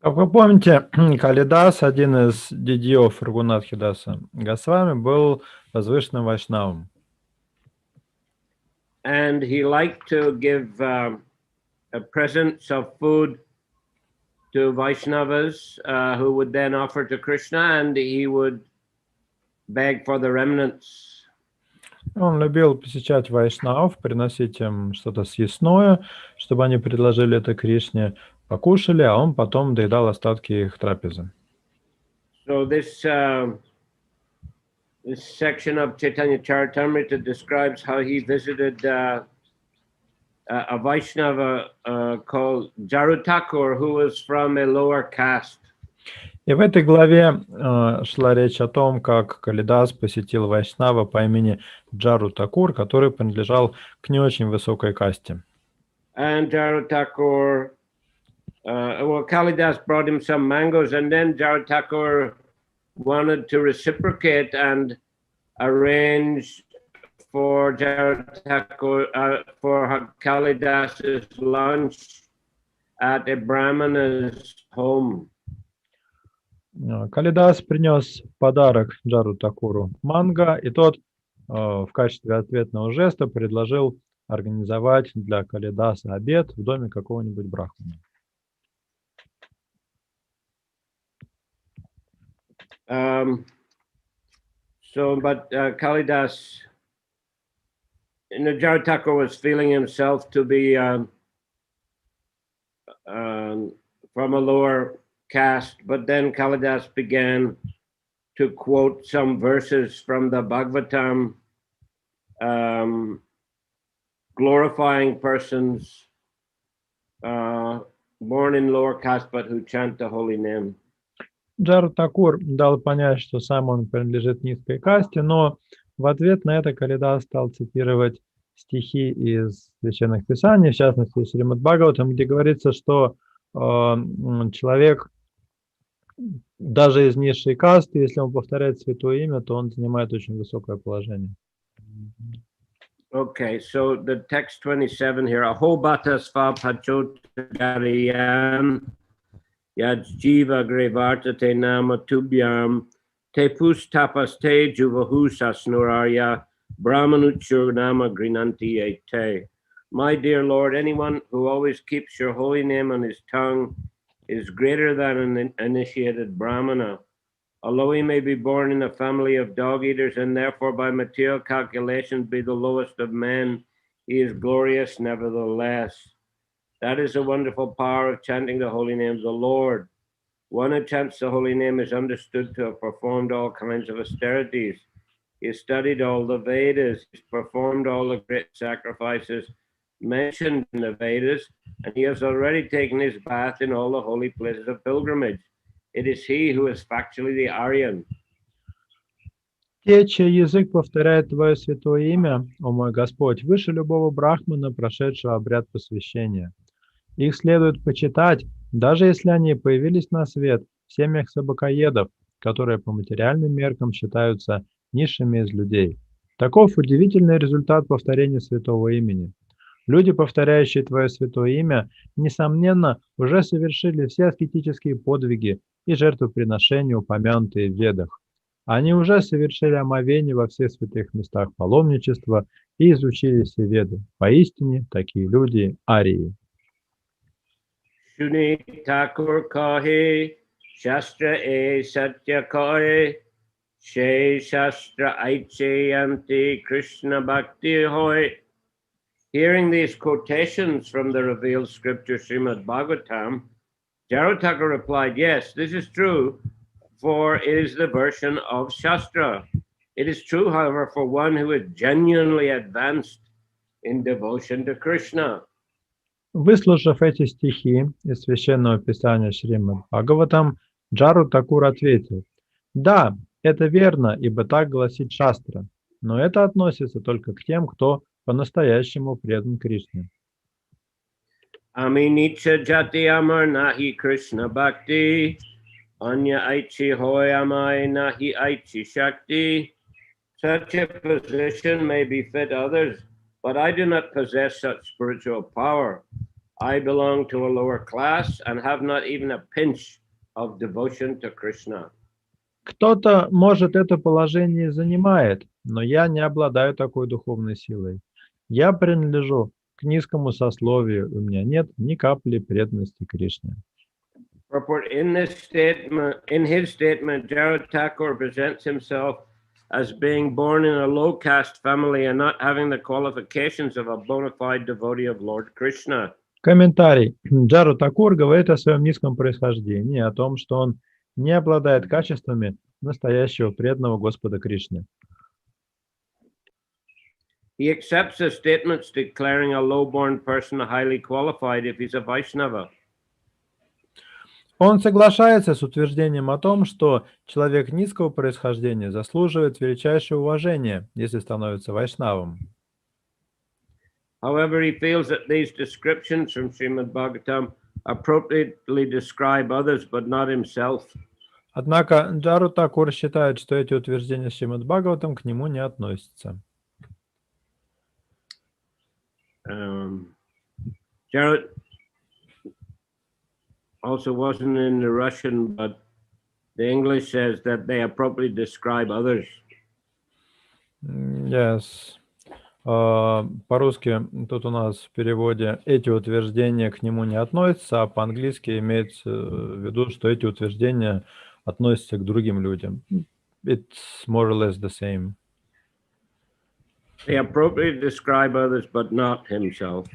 Как вы помните, Калидас, один из дядьев Рагунатхидаса Госвами, был возвышенным вайшнавом. And he liked to give presents of food to Vaishnavas who would then offer to Krishna, and he would beg for the remnants. Он любил посещать вайшнавов, приносить им что-то съестное, чтобы они предложили это Кришне, покушали, а он потом доедал остатки их трапезы. So this section of Chaitanya Charitamrita describes how he visited a Vaishnava called Jarutakur, who was from a lower caste. И в этой главе шла речь о том, как Калидас посетил вайшнава по имени Джару Такур, который принадлежал к не очень высокой касте. And Jarutakur, Kalidas brought him some mangoes, and then Jarutakur wanted to reciprocate and arrange for Jarutakur for Kalidas's lunch at a Brahmana's home. Калидас принес подарок Джару Такуру манго, и тот в качестве ответного жеста предложил организовать для Калидаса обед в доме какого-нибудь брахмана. But Kalidas, Jarutakur was feeling himself to be from a lower caste, but then Kalidas began to quote some verses from the Bhagavatam, glorifying persons born in lower caste but who chant the holy name. Джару Такур дал понять, что сам он принадлежит низкой касте, но в ответ на это Калидас стал цитировать стихи из священных писаний, в частности, Шримад Бхагаватам, где говорится, что человек даже из низшей касты, если он повторяет святое имя, то он занимает очень высокое положение. Okay, so the text 27 here, Ahobata sva pachotagariyam yajjiva grevartate nama tubhyam te pustapaste juvahusa snurarya brahmanuchur nama grinanti ete. My dear Lord, anyone who always keeps your holy name on his tongue is greater than an initiated brahmana. Although he may be born in a family of dog eaters and therefore by material calculation be the lowest of men, he is glorious nevertheless. That is the wonderful power of chanting the holy name of the Lord. One who chants the holy name is understood to have performed all kinds of austerities. He has studied all the Vedas, he has performed all the great sacrifices mentioned in the Vedas, and he has already taken his bath in all the holy places of pilgrimage. It is he who is factually the Aryan. Те, чей язык повторяет Твое святое имя, о мой Господь, выше любого брахмана, прошедшего обряд посвящения. Их следует почитать, даже если они появились на свет в семьях собакоедов, которые по материальным меркам считаются низшими из людей. Таков удивительный результат повторения святого имени. Люди, повторяющие Твое святое имя, несомненно, уже совершили все аскетические подвиги и жертвоприношения, упомянутые в Ведах. Они уже совершили омовение во всех святых местах паломничества и изучили все Веды. Поистине, такие люди – арии. Shuni Thakur kahe, Shastra e Satya kahe, She Shastra aiche anti Krishna bhakti hoy. Hearing these quotations from the revealed scripture Srimad Bhagavatam, Jarutaka replied, yes, this is true, for it is the version of Shastra. It is true, however, for one who is genuinely advanced in devotion to Krishna. Выслушав эти стихи из священного писания Шримад Бхагаватам, Джару Такур ответил: «Да, это верно, ибо так гласит Шастра, но это относится только к тем, кто по-настоящему предан Кришне». Ami nicha jati amar nahi Krishna bhakti, anya aichi hoy amai nahi aichi shakti. Such a position may befit others, but I do not possess such spiritual power. I belong to a lower class and have not even a pinch of devotion to Krishna. Кто-то, может, это положение занимает, но я не обладаю такой духовной силой. Я принадлежу к низкому сословию, у меня нет ни капли преданности Кришне. Purport in his statement, Jared Thakur presents himself as being born in a low caste family and not having the qualifications of a bona fide devotee of Lord Krishna. Комментарий. Джару Такур говорит о своем низком происхождении, о том, что он не обладает качествами настоящего преданного Господа Кришне. He accepts the statements declaring a low-born person highly qualified if he's a Vaishnava. Он соглашается с утверждением о том, что человек низкого происхождения заслуживает величайшего уважения, если становится вайшнавом. However, he feels that these descriptions from Srimad Bhagavatam appropriately describe others, but not himself. Однако Джару Такур считает, что эти утверждения Шримад Бхагаватам к нему не относятся. Jared also wasn't in the Russian, but the English says that they appropriately describe others. Yes. По-русски тут у нас в переводе эти утверждения к нему не относятся, а по-английски имеется в виду, что эти утверждения относятся к другим людям. It's more or less the same. They appropriately describe others, but not himself.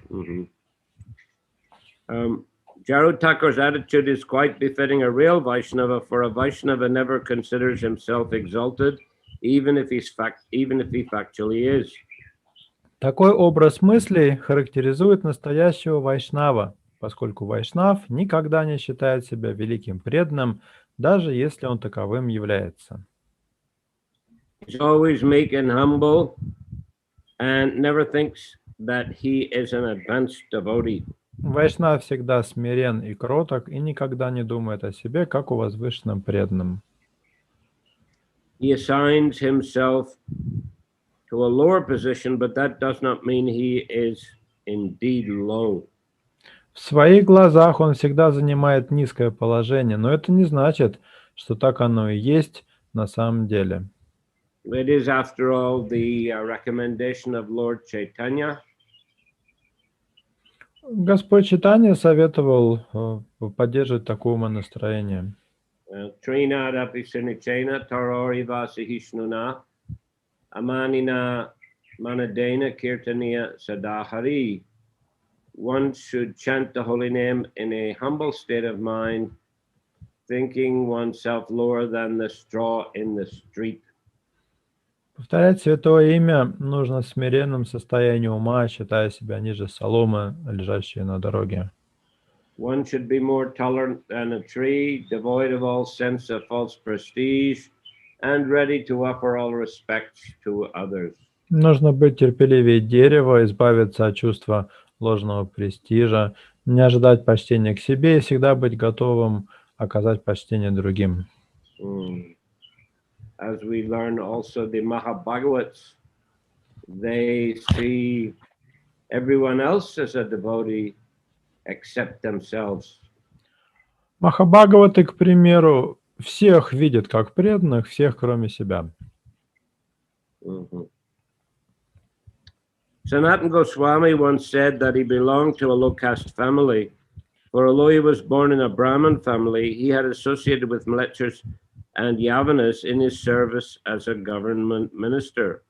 Jaru Thakur's attitude is quite befitting a real Vaishnava, for a Vaishnava never considers himself exalted, even if he factually is. Такой образ мыслей характеризует настоящего вайшнава, поскольку вайшнав никогда не считает себя великим преданным, даже если он таковым является. He's always meek and humble and never thinks that he is an advanced devotee. Вайшнав всегда смирен и кроток и никогда не думает о себе как о возвышенном преданном. He assigns himself to a lower position, but that does not mean he is indeed low. В своих глазах он всегда занимает низкое положение, но это не значит, что так оно и есть на самом деле. It is, after all, the recommendation of Lord Chaitanya. Господь Чайтанья советовал поддерживать такое умонастроение. Trinadapi sunichena tarori vasihishnu amanina manadena kirtaniya sadahari. One should chant the holy name in a humble state of mind, thinking oneself lower than the straw in the street. Повторять святое имя нужно в смиренном состоянии ума, считая себя ниже соломы, лежащей на дороге. One should be more tolerant than a tree, devoid of all sense of false prestige, and ready to offer all respects to others. Нужно быть терпеливее дерева, избавиться от чувства ложного престижа, не ожидать почтения к себе и всегда быть готовым оказать почтение другим. As we learn also the Mahabhagavats, they see everyone else as a devotee except themselves. Махабхагаваты, к примеру, всех видят как преданных, всех кроме себя. Sanatana Goswami once said that he belonged to a low caste family, for although he was born in a Brahmin family, he had associated with Mlechers and Yavanas in his service as a government minister.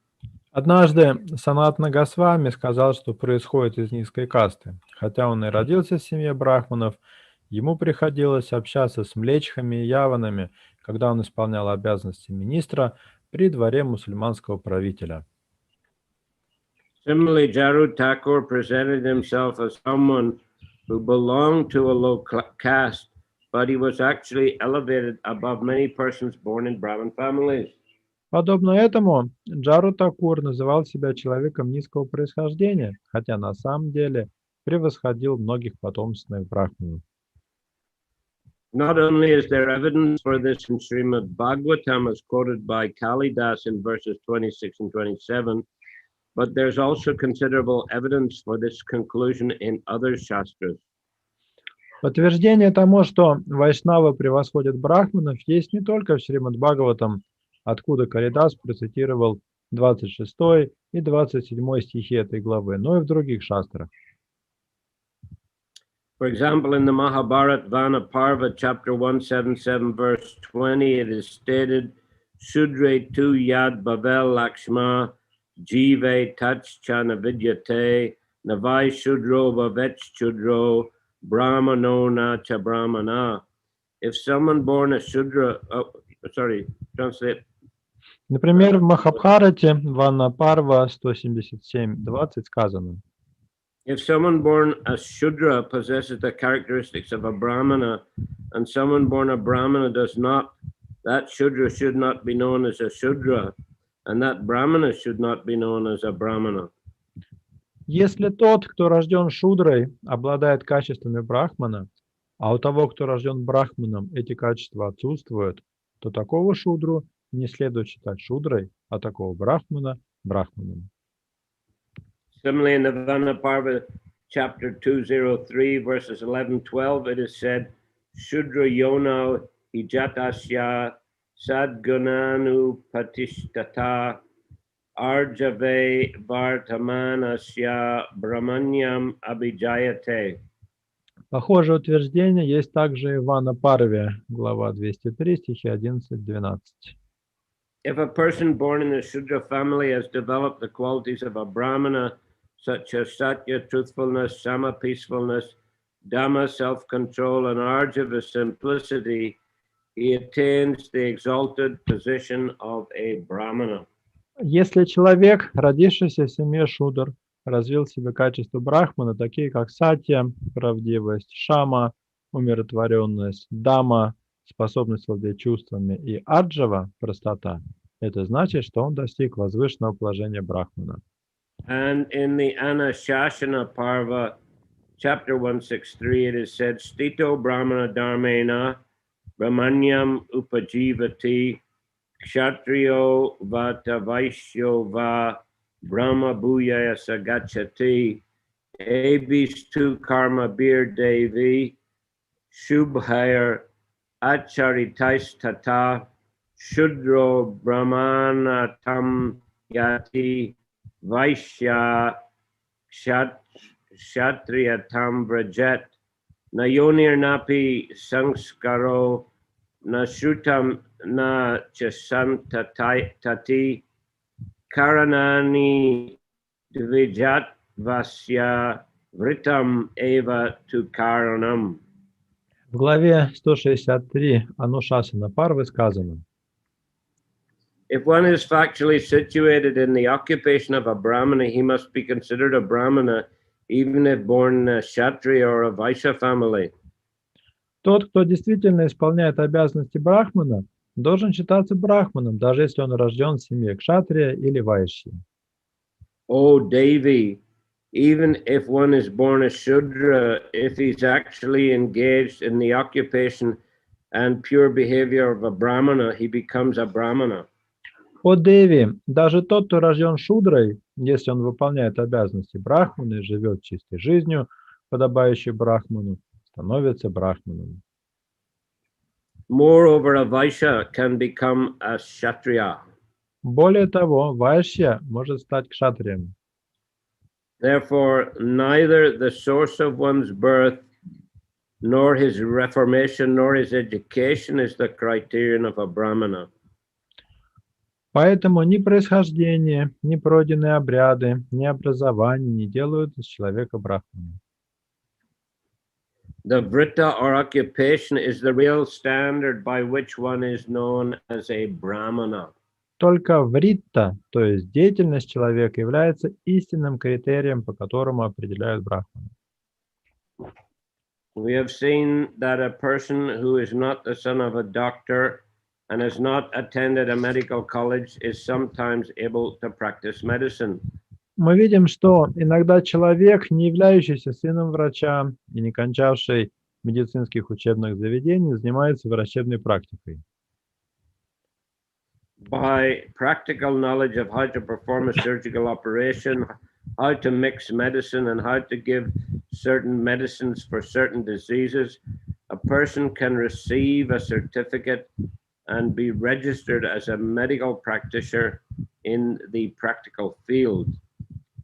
Однажды Санатана Госвами сказал, что происходит из низкой касты. Хотя он и родился в семье брахманов, ему приходилось общаться с млечхами и яванами, когда он исполнял обязанности министра при дворе мусульманского правителя. Similarly, Jaru Thakur presented himself as someone who belonged to a low caste, but he was actually elevated above many persons born in Brahmin families. Подобно этому, Джару Такур называл себя человеком низкого происхождения, хотя на самом деле превосходил многих потомственных брахманов. Not only is there evidence for this in Srimad Bhagavatam as quoted by Kalidas in verses 26 and 27, but there's also considerable evidence for this conclusion in other shastras. Подтверждение тому, что вайшнавы превосходят брахманов, есть не только в Шримад Бхагаватам, откуда Каридас процитировал 26 и 27 стихи этой главы, но и в других шастрах. For example, in the Mahabharata Vana Parva, chapter 177, verse 20, it is stated, Shudre tu yad bavel lakshma, jive tachcha navidyate, navai shudro bhavech shudro, brahmano na cha brahmana. If someone born a shudra, translate. Например, в Махабхарате, Вана Парва 177:20 сказано: If someone born a Shudra possesses the characteristics of a Brahmana, and someone born a Brahmana does not, that Shudra should not be known as a Shudra, and that Brahmana should not be known as a Brahmana. Если тот, кто рожден шудрой, обладает качествами брахмана, а у того, кто рожден брахманом, эти качества отсутствуют, то такого шудру не следует считать шудрой, а такого брахмана – брахманом. Similarly, in the Vana Parva, chapter 203, verses 11-12, it is said, Shudra yono hijatasya sadgunanu patishtata arjave vartamanasya brahmanyam abhijayate. Похожее утверждение есть также и в Вана Парве, глава 203, стихи 11-12. If a person born in a Shudra family has developed the qualities of a Brahmana, such as Satya, truthfulness, Sama, peacefulness, Dhamma, self-control, and Arjava, simplicity, he attains the exalted position of a Brahmana. Если человек, родившийся в семье Шудр, развил в себе качества брахмана, такие как сатья, правдивость, шама, умиротворенность, дама, способность владеть чувствами, и арджава, простота, это значит, что он достиг возвышенного положения брахмана. And in the Anashashana Parva, chapter 163, it is said, Stito Brahmana Dharmena, Brahmanyam Upajivati, Kshatriyo Vata Vaishyo Va, Brahma Bhuyaya Sagachati, Abhistu Karma Bir Devi, Shubhair Acharitais Tata, Shudro Brahmana Tam Yati, Vaishya Kshatriya Tam Vrajet, Nayonir Napi Sanskaro, Nashrutam Na Chasantati, Karanani Dvijat Vasya Vritam Eva Tu Karanam. В главе 163 Анушасана Парвы сказано: If one is factually situated in the occupation of a Brahmana, he must be considered a Brahmana, even if born in a Kshatriya or a Vaishya family. Тот, кто действительно исполняет обязанности брахмана, должен считаться брахманом, даже если он рожден в семье кшатрия или вайшья. Oh, Devi, even if one is born a Shudra, if he's actually engaged in the occupation and pure behavior of a Brahmana, he becomes a Brahmana. О Деви, даже тот, кто рожден шудрой, если он выполняет обязанности брахмана и живет чистой жизнью, подобающей брахману, становится брахманом. Moreover, a Vaishya can become a Kshatriya. Более того, вайшья может стать кшатрием. Therefore, neither the source of one's birth, nor his reformation, nor his education is the criterion of a Brahmana. Поэтому ни происхождение, ни пройденные обряды, ни образование не делают из человека брахмана. The vritta or occupation is the real standard by which one is known as a Brahmana. Только вритта, то есть деятельность человека, является истинным критерием, по которому определяют брахмана. We have seen that a person who is not the son of a doctor and has not attended a medical college is sometimes able to practice medicine. Мы видим, что иногда человек, не являющийся сыном врача и не кончавший медицинских учебных заведений, занимается врачебной практикой. by practical knowledge of how to perform a surgical operation, how to mix medicine, and how to give certain medicines for certain diseases, a person can receive a certificate and be registered as a medical practitioner in the practical field.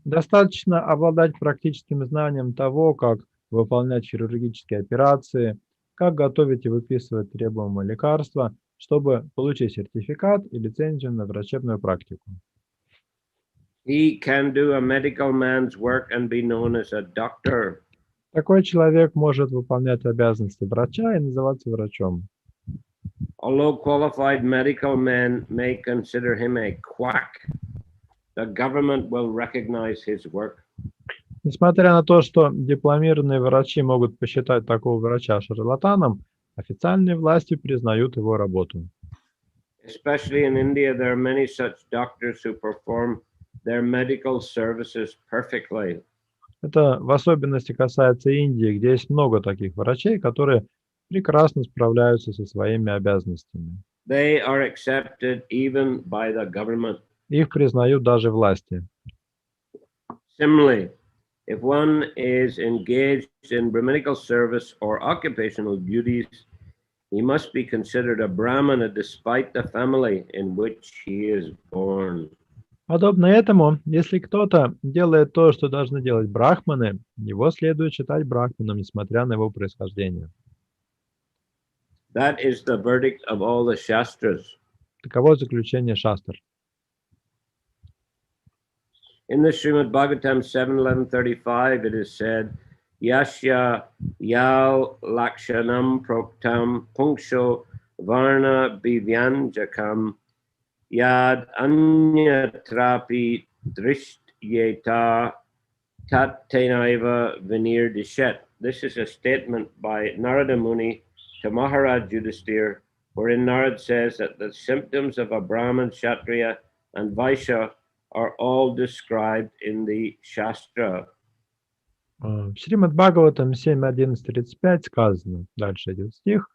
Достаточно обладать практическим знанием того, как выполнять хирургические операции, как готовить и выписывать требуемые лекарства, чтобы получить сертификат и лицензию на врачебную практику. He can do a medical man's work and be known as a doctor. Такой человек может выполнять обязанности врача и называться врачом. Although qualified medical men may consider him a quack, the government will recognize his work. Несмотря на то, что дипломированные врачи могут посчитать такого врача шарлатаном, официальные власти признают его работу. Especially in India, there are many such doctors who perform their medical services perfectly. Это в особенности касается Индии, где есть много таких врачей, которые прекрасно справляются со своими обязанностями. They are accepted even by the government. Их признают даже власти. Similarly, if one is engaged in Brahminical service or occupational duties, he must be considered a Brahmana despite the family in which he is born. Подобно этому, если кто-то делает то, что должны делать брахманы, его следует считать брахманом, несмотря на его происхождение. That is the verdict of all the Shastras. Таково заключение шастр. In the Srimad Bhagavatam 7.11.35, it is said, Yasya yal lakshanam proktam punksho varna bivyanjakam yad anyatrapi drishyeta tat tenaiva vinir dishet. This is a statement by Narada Muni to Maharaj Yudhisthira, wherein Narad says that the symptoms of a Brahman, Kshatriya, and Vaishya are all described in the Shastra. В Шримад Бхагаватам 7.11.35 сказано, дальше идет стих,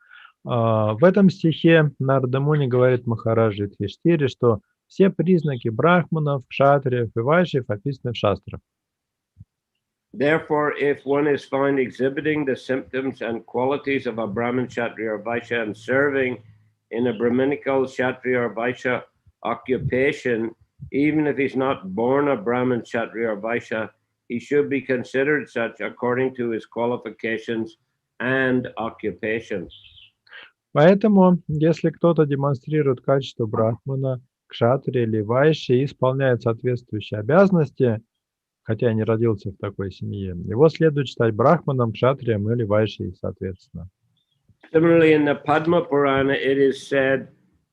в этом стихе Нарада Муни говорит Махараджи Юдхиштире, что все признаки брахманов, кшатриев и вайшьев описаны в шастрах. Therefore, if one is found exhibiting the symptoms and qualities of a Brahmin, Kshatriya, or Vaishya and serving in a Brahminical, Kshatriya, or Vaishya occupation, even if he's not born a Brahmin, Kshatriya, or Vaishya, he should be considered such according to his qualifications and occupation. Поэтому, если кто-то демонстрирует качество брахмана, кшатрия или вайши и исполняет соответствующие обязанности, хотя не родился в такой семье, его следует считать брахманом, кшатрием или вайшей, соответственно. Similarly, in the Padma Purana, it is said,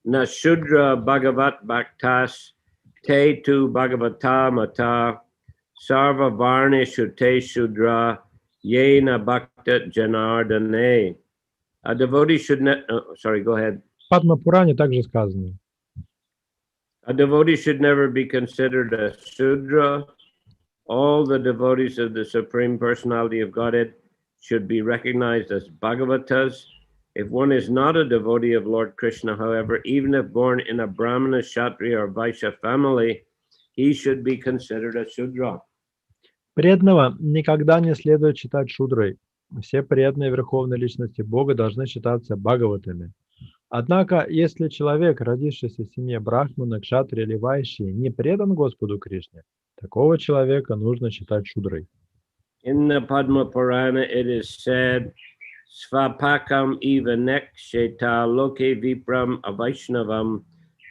Na Shudra Bhagavat Bhaktas Te Tu Bhagavata Mata Sarva Varne Shute Shudra Yena Bhakta Janardane. A devotee should go ahead. В Падма Пуране также сказано. A devotee should never be considered a Shudra. All the devotees of the Supreme Personality of Godhead should be recognized as Bhagavatas. If one is not a devotee of Lord Krishna, however, even if born in a Brahmana, Kshatriya, or Vaishya family, he should be considered a Shudra. Преданного никогда не следует считать шудрой. Все преданные Верховной Личности Бога должны считаться бхагаватами. Однако, если человек, родившийся в семье брахмана, кшатрия или вайши, не предан Господу Кришне, такого человека нужно считать шудрой. In the Padma Purana, it is said, Svapakam eva neksheta loke vipram avaishnavam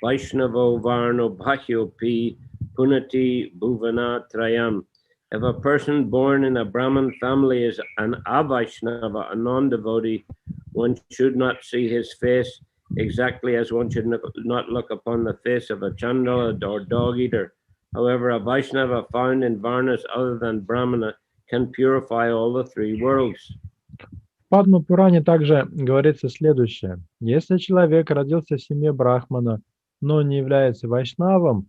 vaishnavo varno bhahyopi punati bhuvana trayam. If a person born in a Brahmin family is an avaishnava, a non-devotee, one should not see his face exactly as one should not look upon the face of a chandala or dog eater. However, a Vaishnava found in varnas other than Brahmana can purify all the three worlds. В Падма Пуране также говорится следующее. Если человек родился в семье брахмана, но не является вайшнавом,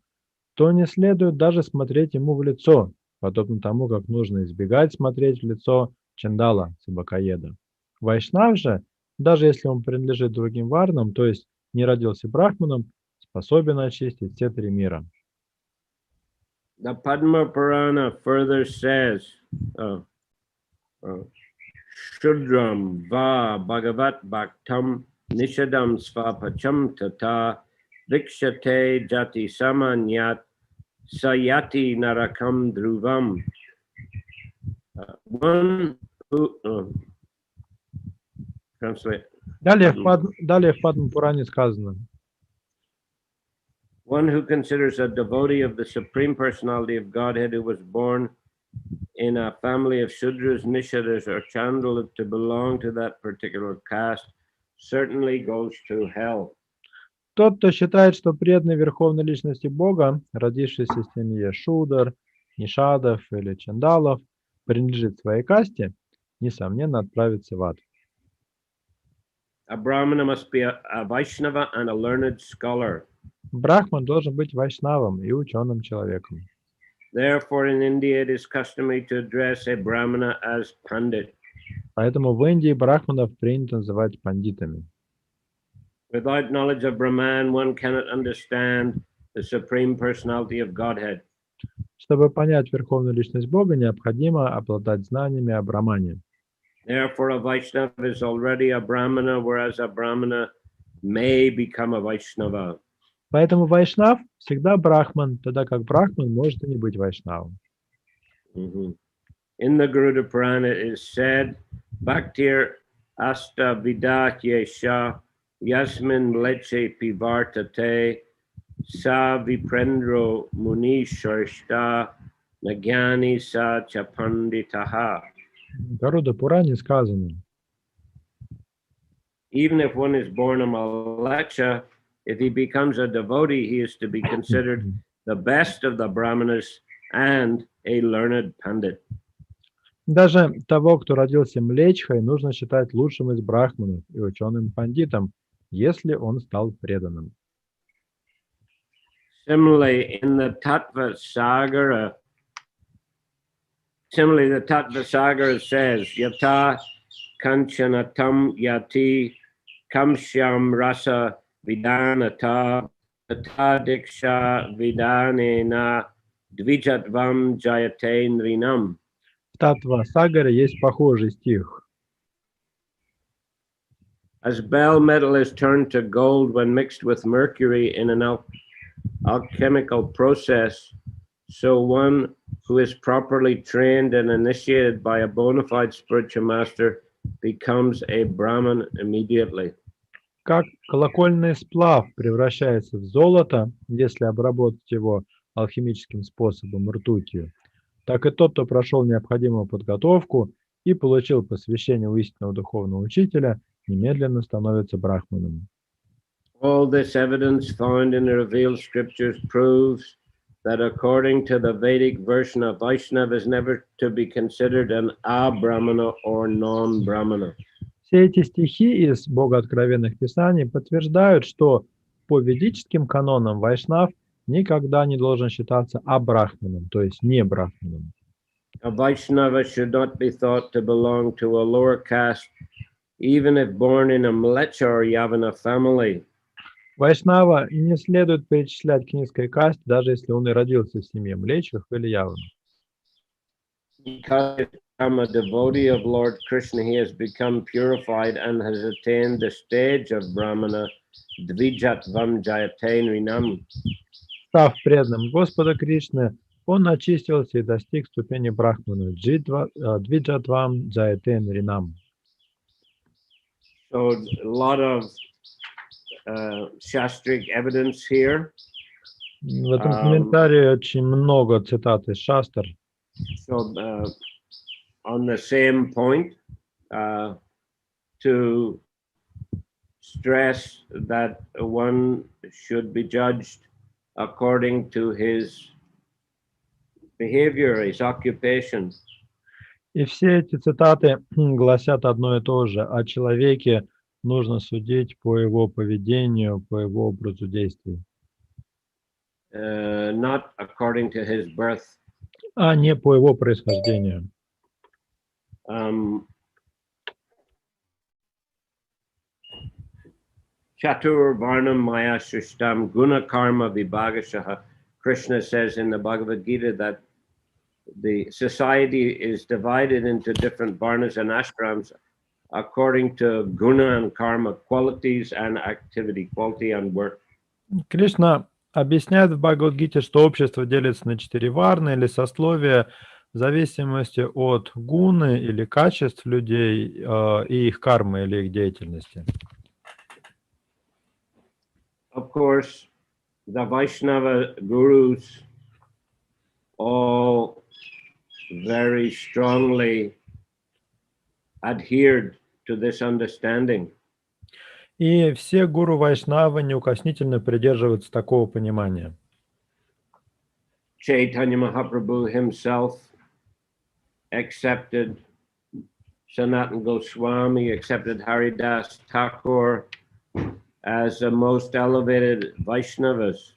то не следует даже смотреть ему в лицо, подобно тому, как нужно избегать смотреть в лицо чандала, собакоеда. Вайшнав же, даже если он принадлежит другим варнам, то есть не родился брахманом, способен очистить все три мира. The Padma Purana further says, Shudram va bhagavat bhaktam nishadam svapacham tata vikshate jati samanyat sayati narakam dhruvam. One who translate. Далее в Падма Пуране сказано: One who considers a devotee of the Supreme Personality of Godhead who was born in a family of Shudras, Nishadas, or Chandalas to belong to that particular caste certainly goes to hell. Тот, кто считает, что преданный Верховной Личности Бога, родившийся в семье Шудр, Нишадов или Чандалов, принадлежит своей касте, несомненно, отправится в ад. A Brahmana must be a Vaishnava and a learned scholar. Брахман должен быть вайшнавом и ученым человеком. Therefore, in India, it is customary to address a Brahmana as Pandit. Поэтому в Индии брахманов принято называть пандитами. Without knowledge of Brahman, one cannot understand the Supreme Personality of Godhead. Чтобы понять Верховную Личность Бога, необходимо обладать знаниями о Брахмане. Therefore, a Vaishnava is already a Brahmana, whereas a Brahmana may become a Vaishnava. Поэтому вайшнав всегда брахман, тогда как брахман может и не быть вайшнавом. In the Garuda Purana it is said, Bhaktir asta vidatyesha yasmin leche pivartate sa viprendro muni sharshta nagyani sa chapanditaha. В Гаруда Пуране сказано: Even if one is born a Malacha, if he becomes a devotee, he is to be considered the best of the Brahmanas and a learned Pandit. даже того, кто родился млечхой, нужно считать лучшим из брахманов и ученым пандитом, если он стал преданным. Similarly, the Tattva Sagara says, Yata kanchanatam yati kamshyam rasa vidanata tata diksha vidanena dvijatvam jayate nrinam. В Таттва Сагаре есть похожий стих. As bell metal is turned to gold when mixed with mercury in an alchemical process, so one who is properly trained and initiated by a bona fide spiritual master becomes a Brahman immediately. Как колокольный сплав превращается в золото, если обработать его алхимическим способом ртутью, так и тот, кто прошел необходимую подготовку и получил посвящение у истинного духовного учителя, немедленно становится брахманом. All this evidence found in the revealed scriptures proves that according to the Vedic version of Vaishnava is never to be considered an a-brahmana or non-brahmana. Все эти стихи из богооткровенных писаний подтверждают, что по ведическим канонам вайшнав никогда не должен считаться абрахманом, то есть не брахманом. A Vaishnava should not be thought to belong to a lower caste, even if born in a Mlecha or Yavana family. Вайшнава не следует перечислять к низкой касте, даже если он и родился в семье млечных или яванов. Because I'm a devotee of Lord Krishna, he has become purified and has attained the stage of Brahmana, Dvijatvam Jayate Nrinam. Став преданным Господа Кришны, он очистился и достиг ступени брахмана, Двиджатвам Джаяте Нринам. So a lot of shastric evidence here. В этом комментарии очень много цитат из шастр. So on the same point, to stress that one should be judged according to his behavior, his occupation. И все эти цитаты гласят одно и то же. О человеке нужно судить по его поведению, по его образу действий. Not according to his birth. А не по его происхождению. Chatur Varnam Maya Shrishtam Guna Karma Vibhagashaha. Krishna says in the Bhagavad Gita that the society is divided into different varnas and ashrams according to guna and karma, qualities and activity, quality and work. Кришна объясняет в Бхагавад-гите, что общество делится на 4 варны или сословия в зависимости от гуны или качеств людей и их кармы или их деятельности. Of course, the Vaishnava gurus all very strongly adhered to this understanding. И все гуру Вайшнавы неукоснительно придерживаются такого понимания. Chaitanya Mahaprabhu himself accepted, Sanatana Goswami accepted Haridas Thakur as the most elevated Vaishnavas.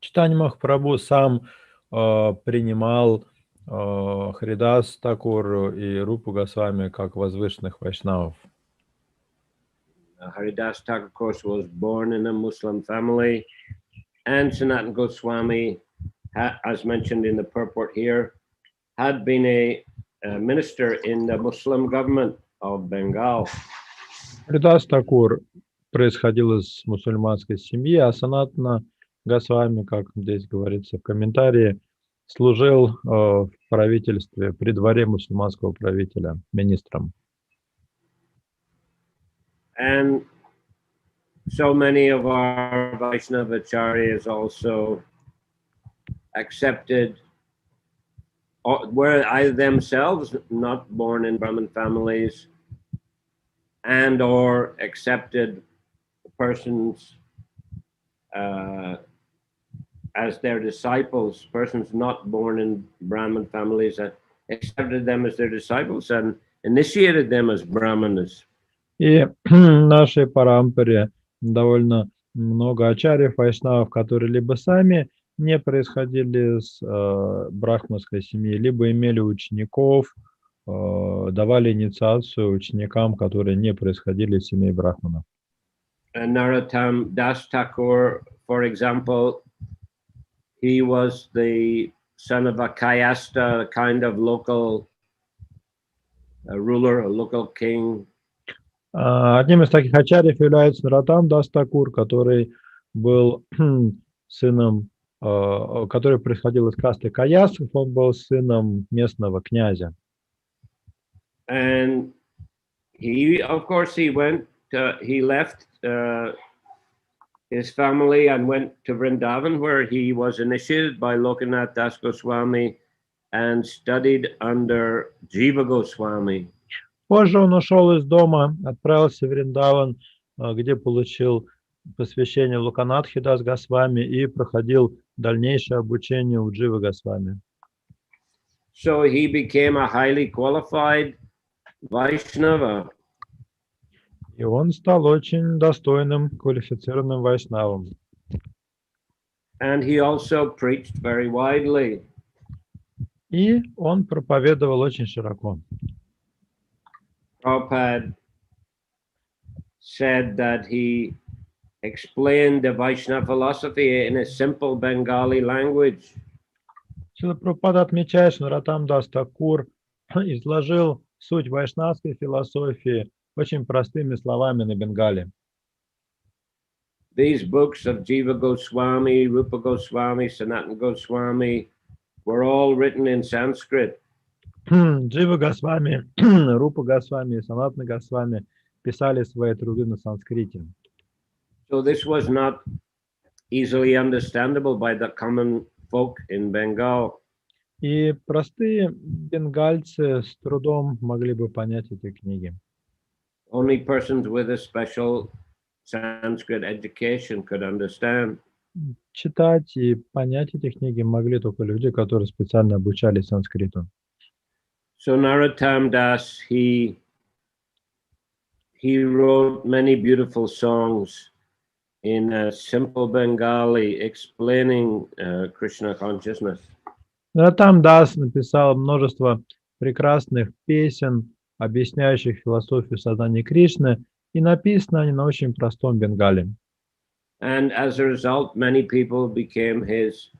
Чайтанья Махапрабху сам принимал Харидас Такур и Рупу Госвами как возвышенных вайшнавов. Haridas Thakur, of course, was born in a Muslim family, and Sanatana Goswami, as mentioned in the purport here, had been a minister in the Muslim government of Bengal. Харидас Такур происходил из мусульманской семьи, а Санатана Госвами, как здесь говорится в комментарии, служил в правительстве, при дворе мусульманского правителя, министром. And so many of our Vaishnavacharyas also accepted, were either themselves not born in Brahmin families and or accepted persons as their disciples, persons not born in Brahmin families, accepted them as their disciples and initiated them as Brahmanas. И в нашей парампаре довольно много ачарьев, вайшнавов, которые либо сами не происходили из брахманской семьи, либо имели учеников, давали инициацию ученикам, которые не происходили из семей брахманов. Narottam Das Thakur, for example, he was the son of a Kayasta, kind of local ruler, a local king. Одним из таких ачарьев является Наротам Дас Такур, который был сыном, который происходил из касты Каясов, он был сыном местного князя. And he, of course, he left his family and went to Vrindavan, where he was initiated by Lokanath Das Goswami and studied under Jiva Goswami. Позже он ушел из дома, отправился в Вриндаван, где получил посвящение Локанатхи Дас Госвами и проходил дальнейшее обучение у Дживы Госвами. So he became a highly qualified Vaishnava. И он стал очень достойным, квалифицированным вайшнавом. And he also preached very widely. И он проповедовал очень широко. Prabhupada said that he explained the Vaishnava philosophy in a simple Bengali language. Шрила Прабхупада отмечает, что Наротам Дас Такур изложил суть вайшнавской философии очень простыми словами на бенгале. These books of Jiva Goswami, Rupa Goswami, Sanatana Goswami were all written in Sanskrit. Джива Госвами, Рупа Госвами и Санатана Госвами писали свои труды на санскрите. So this was not easily understandable by the common folk in Bengal. И простые бенгальцы с трудом могли бы понять эти книги. Only persons with a special Sanskrit education could understand. Читать и понять эти книги могли только люди, которые специально обучались санскриту. So Narottam Das, he wrote many beautiful songs in a simple Bengali explaining Krishna consciousness. Наротам Дас написал множество прекрасных песен, объясняющих философию сознания Кришны И написаны они на очень простом бенгале. And as a result, many people became his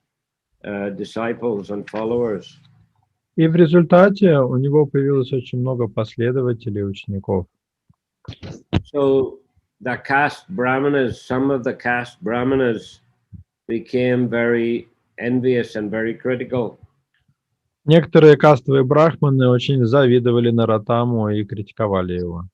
disciples and followers. И в результате у него появилось очень много последователей и учеников. So the caste brahmanas, some of the caste brahmanas became very envious and very critical. Некоторые кастовые брахманы очень завидовали Наратаму и критиковали его.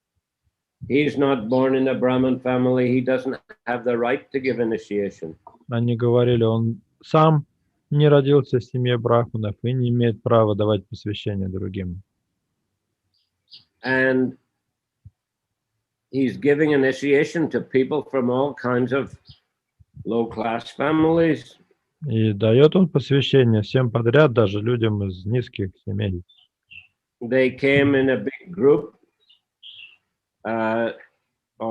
He's not born in a Brahmin family. He doesn't have the right to give initiation. Они говорили, он сам не родился в семье брахманов и не имеет права давать посвящение другим. And he's giving initiation to people from all kinds of low-class families. И дает он посвящение всем подряд, даже людям из низких семей. They came in a big group, or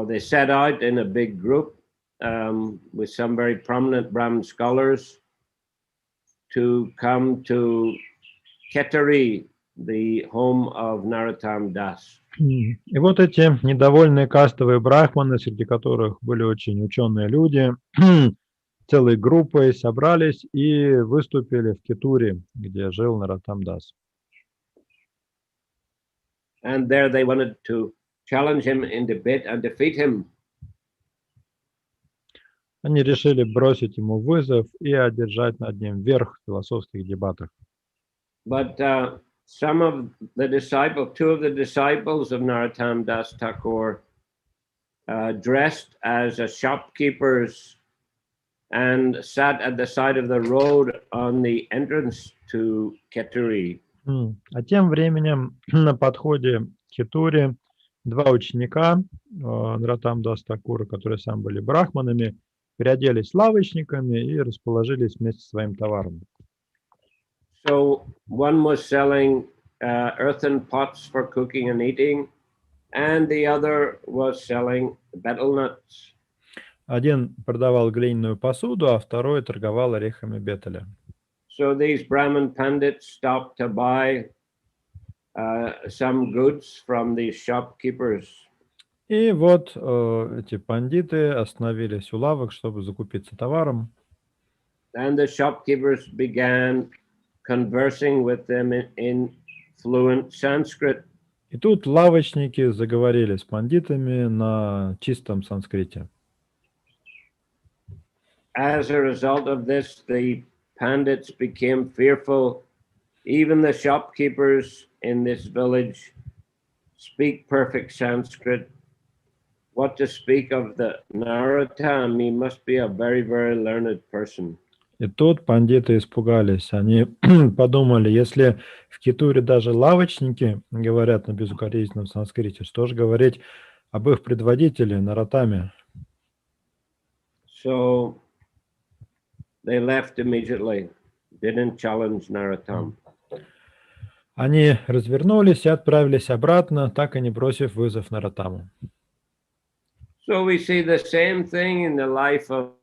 they set out in a big group with some very prominent Brahmin scholars to come to Ketari, the home of Narottam Das. И вот эти недовольные кастовые брахманы, среди которых были очень ученые люди, целой группой собрались и выступили в Кетуре, где жил Нароттам Дас. And there they wanted to challenge him in debate and defeat him. Они решили бросить ему вызов и одержать над ним верх в философских дебатах. But some of the disciples, two of the disciples of Narottam Das Thakur, dressed as shopkeepers and sat at the side of the road on the entrance to Keturi. А тем временем на подходе к Кетуре два ученика Нароттам Дас Такура, которые сами были брахманами, переоделись лавочниками и расположились вместе со своим товаром. So one was selling earthen pots for cooking and eating, and the other was selling betel nuts. Один продавал глиняную посуду, а второй торговал орехами бетеля. So these Brahmin pandits stopped to buy some goods from these shopkeepers. И вот эти пандиты остановились у лавок, чтобы закупиться товаром. And the shopkeepers began conversing with them in fluent Sanskrit. И тут лавочники заговорили с пандитами на чистом санскрите. As a result of this, the pandits became fearful. Even the shopkeepers in this village speak perfect Sanskrit. What to speak of the Narottam? He must be a very, very learned person. И тут пандиты испугались. Они подумали, если в Кетуре даже лавочники говорят на безукоризненном санскрите, что же говорить об их предводителе Нароттаме? So they left immediately, didn't challenge Narottam. Они развернулись и отправились обратно, так и не бросив вызов Нароттаму. So we see the same thing in the life of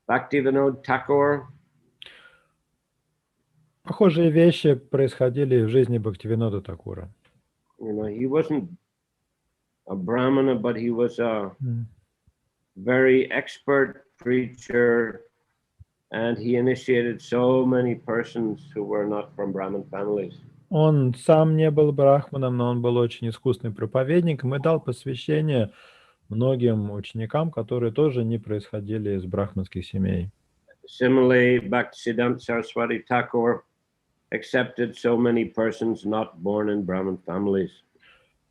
Bhaktivinoda Thakur. Похожие вещи происходили в жизни Бхактивинода Такура. You know, he wasn't a Brahmana, but he was a very expert preacher, and he initiated so many persons who were not from Brahmin families. Он сам не был брахманом, но он был очень искусный проповедником и дал посвящение многим ученикам, которые тоже не происходили из брахманских семей. Similarly, Bhaktisiddhanta Saraswati Thakur accepted so many persons not born in Brahmin families.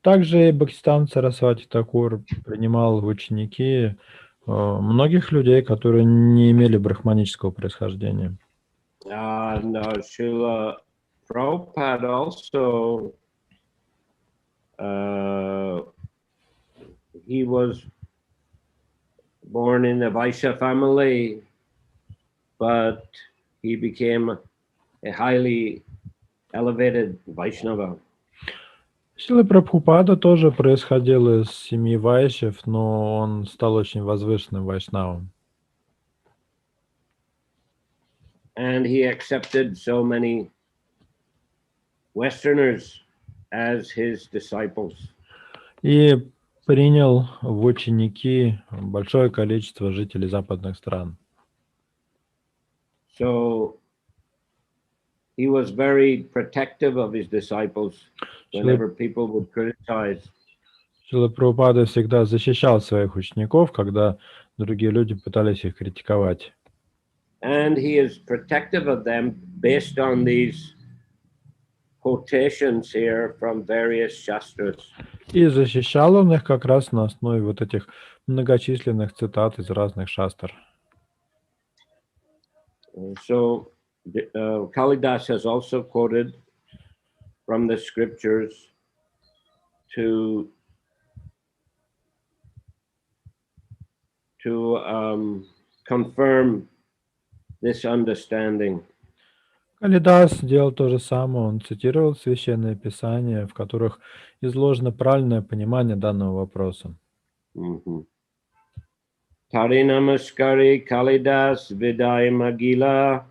Также и Бхактивиданта Сарасвати Такур принимал в ученики многих людей, которые не имели брахманического происхождения. And Srila Prabhupada also, he was born in a Vaishya family, but he became a highly elevated Vaishnava. Шриле Прабхупада тоже происходил из семьи вайшев, но он стал очень возвышенным вайшнавом. And he accepted so many Westerners as his disciples. И принял в ученики большое количество жителей западных стран. So he was very protective of his disciples whenever people would criticize. Шрила Прабхупада всегда защищал своих учеников, когда другие люди пытались их критиковать. And he is protective of them based on these quotations here from various shastras. И защищал он их как раз на основе вот этих многочисленных цитат из разных шастр. So Kalidas has also quoted from the scriptures to confirm this understanding. Калидас делал то же самое, он цитировал священные писания, в которых изложено правильное понимание данного вопроса. Tari namaskari Kalidas Vidai Magila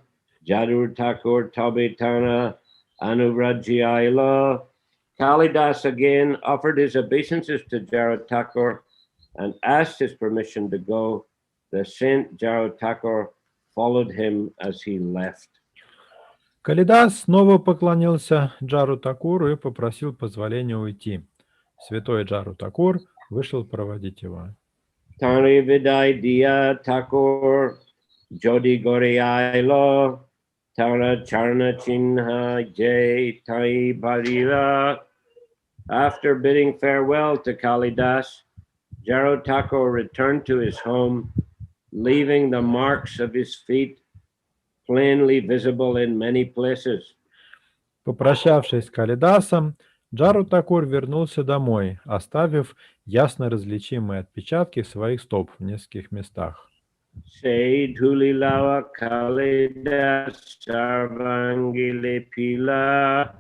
Jadur Thakur Tabitana Anuvrajyaila. Kalidas again offered his obeisances to Jarud Thakur and asked his permission to go. The saint Jarud Thakur followed him as he left. Калидас снова поклонился Джару Такуру и попросил позволения уйти. Святой Джару Такур вышел проводить его. Tari Vidai Dia Thakur Jodi Goriailo Tara Charna Chinha Jai Tai Balila. After bidding farewell to Kalidas, Jarud Thakur returned to his home, leaving the marks of his feet plainly visible in many places. Попрощавшись с Калидасом, Джару Такур вернулся домой, оставив ясно различимые отпечатки своих стоп в нескольких местах. Say Dhulilawa Kalidas Sarvangile Pila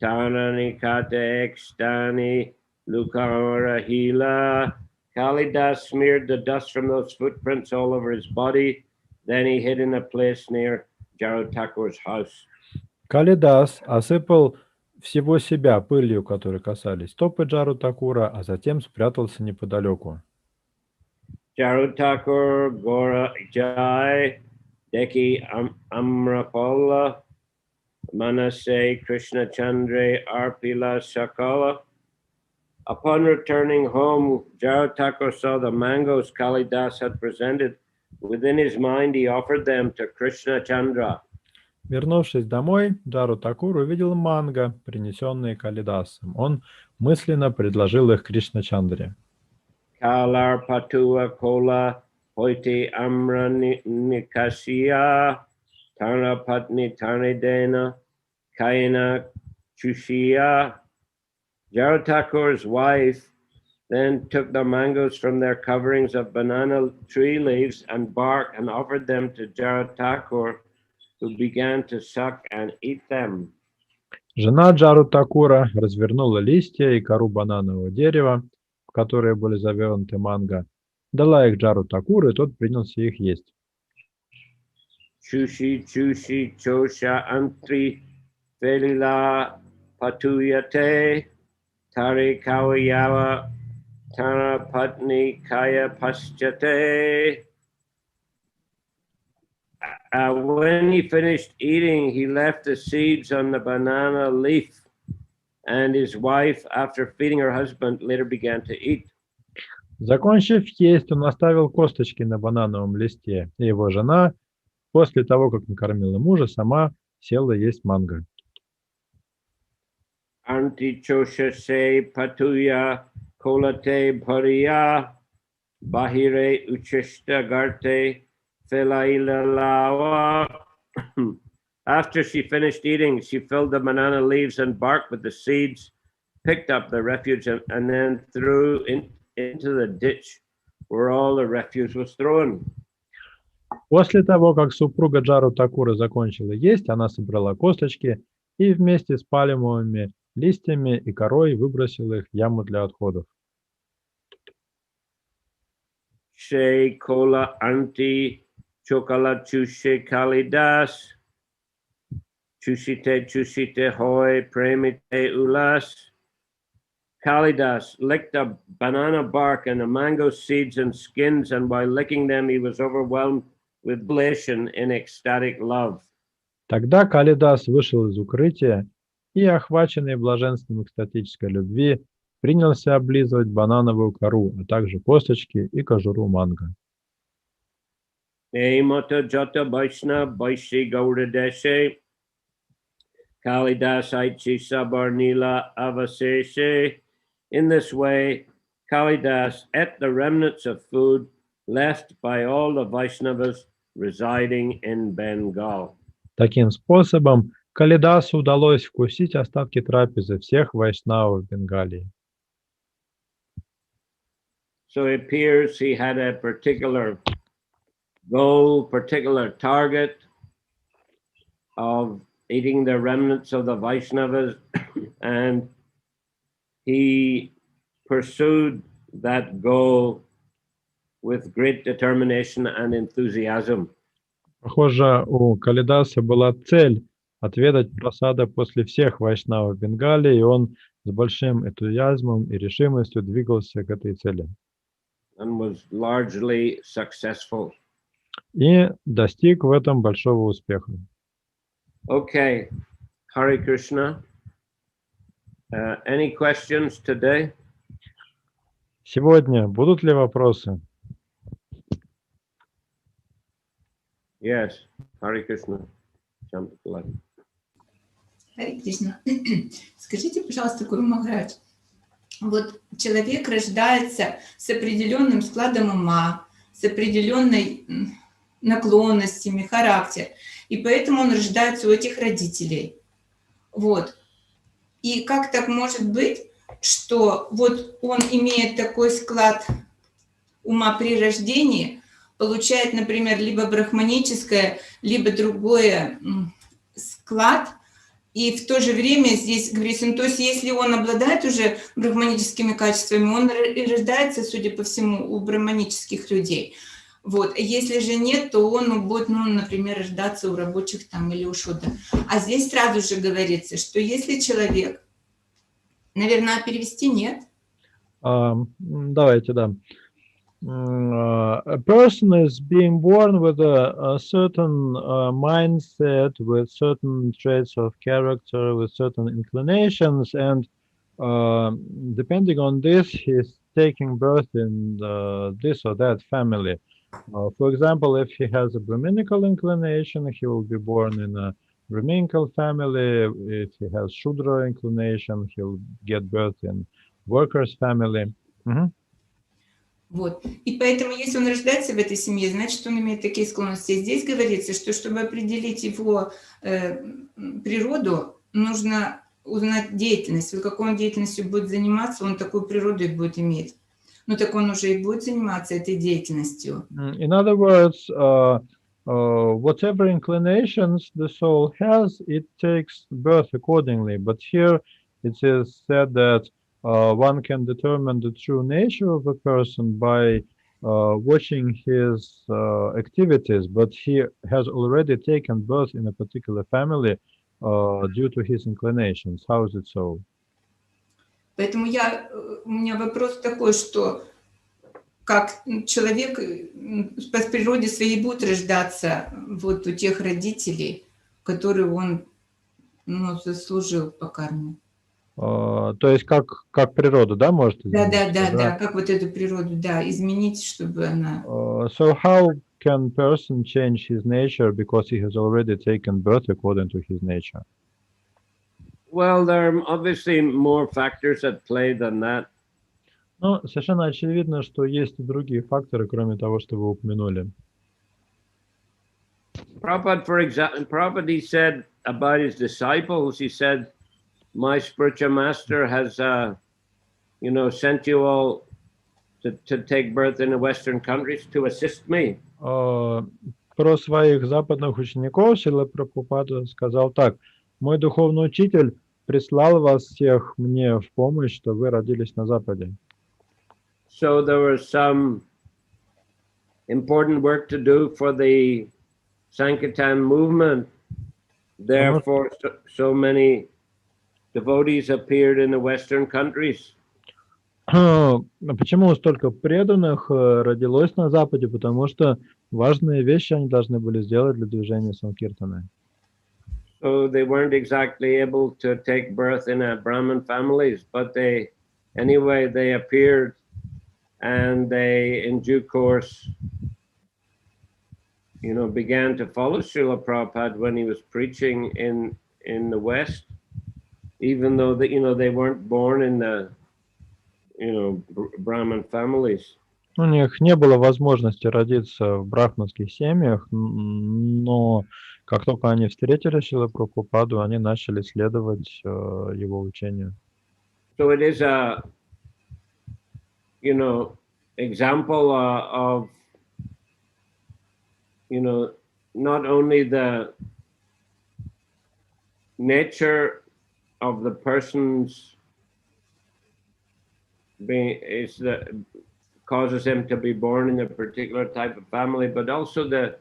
Tanani Kate Ekstani Lukara Hila. Kalidas smeared the dust from those footprints all over his body. Then he hid in a place near Jarud Thakur's house. Калидас осыпал всего себя пылью, которые касались стопы Джару Такура, а затем спрятался неподалеку. Jarud Thakur Gora Jai Deki Amrapala Manase Krishna Chandre Arpila Sakala. Upon returning home, Jarud Thakur saw the mangoes Kalidas had presented. Within his mind, he offered them to Krishna Chandra. Вернувшись домой, Джару Такур увидел манго, принесенные Калидасом. Он мысленно предложил их Кришна-чандре. Kalar Patua Kola Hoiti Amra Nikasiya Tana Patni Tarnidena Kaina Chushiya. Jarud Thakur's wife then took the mangoes from their coverings of banana tree leaves and bark and offered them to Jarud Thakur, who began to suck and eat them. Жена Джару Такура развернула листья и кору бананового дерева, в которые были завернуты манго, дала их Джару Такуру, и тот принялся их есть. Chushi Chushi Chosha Antri Velila Patuyate Tari Kawayawa Tara Patni Kaya Paschate. When he finished eating, he left the seeds on the banana leaf, and his wife, after feeding her husband, later began to eat. Закончив есть, он оставил косточки на банановом листе, и его жена, после того, как накормила мужа, сама села есть манго. Anti Chosha se Patuya Kolate Bhariya Bahire Uchishta Garte After she finished eating, she filled the banana leaves and bark with the seeds, picked up the refuse, and then threw into the ditch where all the refuse was thrown. После того, как супруга Джару Такура закончила есть, она собрала косточки и вместе с пальмовыми листьями и корой выбросила их в яму для отходов. She kola anti Chokala Chushe Kalidas Chusite Chusite Hoy Premite Ulas. Kalidas licked a banana bark and a mango seeds and skins, and while licking them, he was overwhelmed with oblation in ecstatic love. Тогда Калидас вышел из укрытия и, охваченный блаженством экстатической любви, принялся облизывать банановую кору, а также косточки и кожуру манго. Mata jata vaishna vaishi gauradeshe Kalidas aichi sabarnila avaseshe. In this way, Kalidas ate the remnants of food left by all the Vaishnavas residing in Bengal. Таким способом Калидасу удалось вкусить остатки трапезы всех вайшнавов в Бенгалии. So it appears he had a particular goal, particular target of eating the remnants of the Vaishnavas, and he pursued that goal with great determination and enthusiasm. Похоже, у Калидаса была цель отведать просада после всех вайшнавов Бенгалии, и он с большим энтузиазмом и решимостью двигался к этой цели. And was largely successful. И достиг в этом большого успеха. Okay, Hare Krishna. Any questions today? Сегодня будут ли вопросы? Yes, Hare Krishna. Харе Кришна. Скажите, пожалуйста, Гуру Махарадж, вот человек рождается с определенным складом ума, с определенной наклонностями, характер, и поэтому он рождается у этих родителей. Вот. И как так может быть, что вот он имеет такой склад ума при рождении, получает, например, либо брахманическое, либо другое склад, и в то же время здесь говорится, ну, то есть если он обладает уже брахманическими качествами, он и рождается, судя по всему, у брахманических людей. Вот. Если же нет, то он будет, ну, например, рождаться у рабочих там или у шуда. А здесь сразу же говорится, что если человек, наверное, перевести нет? Давайте, да. A person is being born with a certain mindset, with certain traits of character, with certain inclinations, and depending on this, he's taking birth in this or that family. For example, if he has a Brahminical inclination, he will be born in a Brahminical family. If he has Shudra inclination, he'll get birth in workers' family. Вот. И поэтому, если он рождается в этой семье, значит, он имеет такие склонности. Здесь говорится, что чтобы определить его природу, нужно узнать деятельность. Вот какой он деятельностью будет заниматься, он такую природу и будет иметь. Ну, так он уже и будет заниматься этой деятельностью. In other words, whatever inclinations the soul has, it takes birth accordingly. But here it is said that one can determine the true nature of a person by watching his activities, but he has already taken birth in a particular family due to his inclinations. How is it so? Поэтому у меня вопрос такой, что как человек по природе своей будет рождаться вот у тех родителей, которые он, ну, заслужил по карме. То есть как природа, да, может изменить? Да, как вот эту природу, да, изменить, чтобы она... So how can person change his nature because he has already taken birth according to his nature? Well, there are obviously more factors at play than that. Ну, совершенно очевидно, что есть и другие факторы, кроме того, что вы упомянули. Prabhupada, for example, Prabhupada, he said about his disciples, he said, my spiritual master has, sent you all to take birth in the Western countries to assist me. Про своих западных учеников Шрила Прабхупада сказал так: мой духовный учитель прислал вас всех мне в помощь, что вы родились на Западе. So there was some important work to do for the Sankirtan movement. Therefore, so many devotees appeared in the Western countries. Почему столько преданных родилось на Западе? Потому что важные вещи они должны были сделать для движения Санкиртаны. So they weren't exactly able to take birth in a Brahmin families, but they appeared, and they, in due course, began to follow Srila Prabhupada when he was preaching in the West, even though they weren't born in the Brahmin families. У них не было возможности родиться в брахманских семьях, но как только они встретили Шрилу Прабхупаду, они начали следовать его учению. So it is a, example of, not only the nature of the person's being causes him to be born in a particular type of family, but also the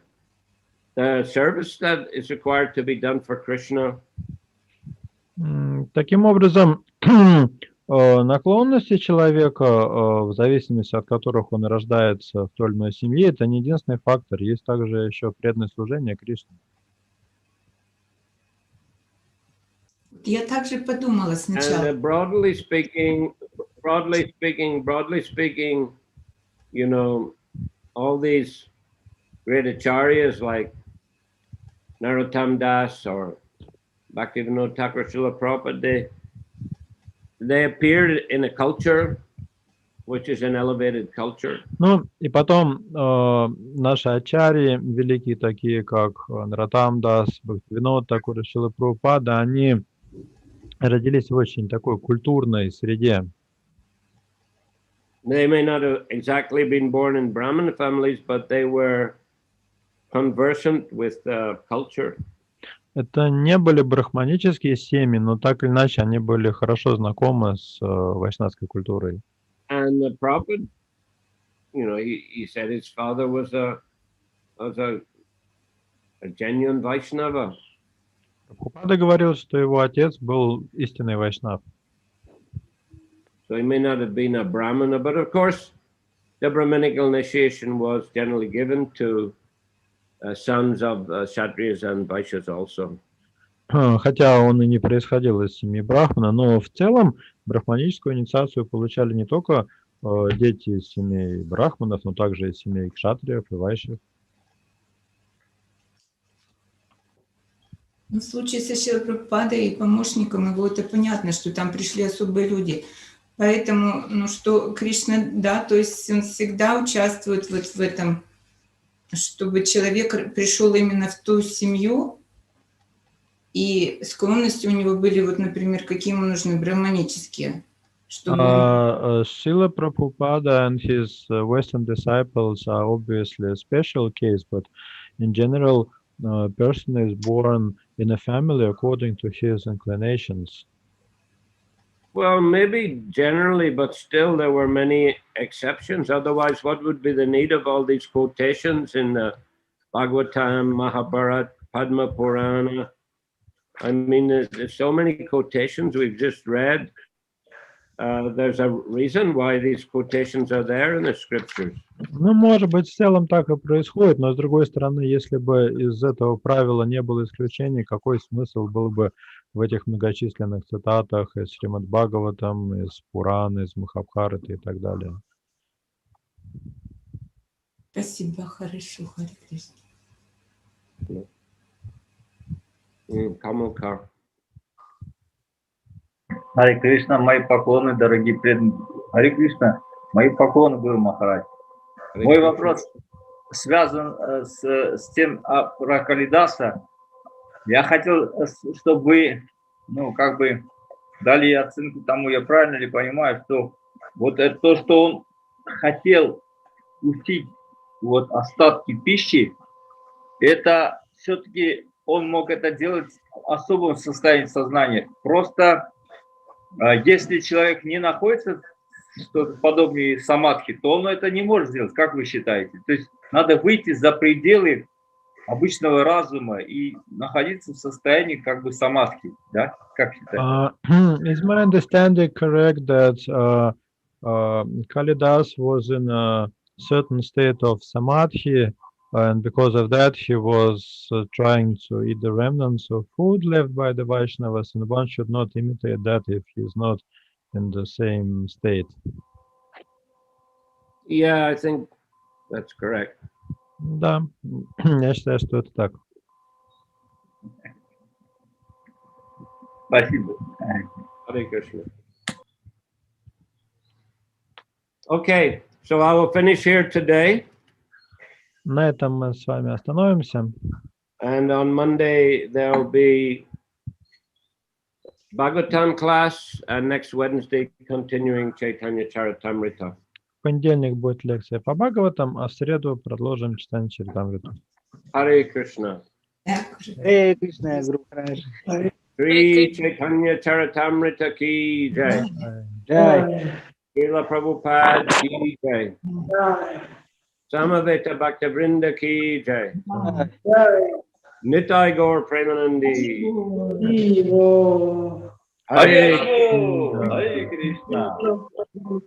service that is required to be done for Krishna. Таким образом, наклонности человека, в зависимости от которых он рождается в той или иной семье, это не единственный фактор. Есть также еще преданное служение Кришне. Я также подумала сначала. And broadly speaking, all these great acharyas like Narottam Das or Bhaktivinoda Thakur Srila Prabhupada, they appeared in a culture which is an elevated culture. Ну, и потом наши ачарьи, великие такие, как Наротам Дас, Бхактивинода Тхакур, Шриле Прабхупада, они родились в очень такой культурной среде. They may not have exactly been born in Brahmin families, but they were conversant with the culture. Это не были брахманические семьи, но так или иначе они были хорошо знакомы с вайшнавской культурой. And the Prophet, he said his father was a genuine Vaishnava. Прабхупада говорил, что его отец был истинный вайшнав. So he may not have been a Brahmana, but of course, the Brahminical initiation was generally given to sons of Kshatriyas and Vaishyas also. Хотя он и не происходил из семьи Брахмана, но в целом брахманическую инициацию получали не только дети из семей Брахманов, но также из семей Кшатриев и Вайшьев. В случае со Шрилой Прабхупадой и помощником его, это понятно, что там пришли особые люди. Поэтому, что Кришна, да, то есть он всегда участвует вот в этом, чтобы человек пришел именно в ту семью, и склонности у него были, вот, например, какие ему нужны, брахманические. Шрила Прабхупада and his Western disciples are obviously a special case, but in general, a person is born in a family according to his inclinations. Well, maybe generally, but still there were many exceptions. Otherwise, what would be the need of all these quotations in the Bhagavatam, Mahabharata, Padma Purana? I mean, there's so many quotations we've just read. There's a reason why these quotations are there in the scriptures. Ну, может быть, в целом так и происходит, но с другой стороны, если бы из этого правила не было исключений, какой смысл был бы в этих многочисленных цитатах из Шримад Бхагаватам, из Пураны, из Махабхараты и так далее? Спасибо, хорошо, Харе Кришна. Харе Кришна, мои поклоны, дорогие преданные. Харе Кришна, мои поклоны, Гуру Махарадж. Мой вопрос связан с тем про Калидаса. Я хотел, чтобы вы, дали оценку тому, я правильно ли понимаю, что вот это то, что он хотел вкусить вот остатки пищи, это все-таки он мог это делать в особом состоянии сознания. Просто если человек не находится что-то подобное самадхи, то он это не может сделать, как вы считаете? То есть надо выйти за пределы обычного разума и находиться в состоянии как бы самадхи, да? Как считаете? Is my understanding correct that Kalidas was in a certain state of samadhi, and because of that he was trying to eat the remnants of food left by the Vaishnavas, and one should not imitate that if he is not in the same state. Yeah, I think that's correct. Да, я считаю, что это так. Спасибо. Hare Krishna. Okay, so I will finish here today. На этом мы с вами остановимся. And on Monday, there'll be Bhagavatam class, and next Wednesday, continuing Chaitanya Charitamrita. В понедельник будет лекция по Бхагаватам, а в среду продолжим читание Чаритамриту. Hare Krishna. Hare Krishna, Guru Maharaj. Sri Chaitanya Charitamrita ki jai. Jai. Shrila Prabhupade ki jai. Samaveta Bhaktavrinda ki jai. Nitai Gaur Premanandi. Hare Hare Krishna.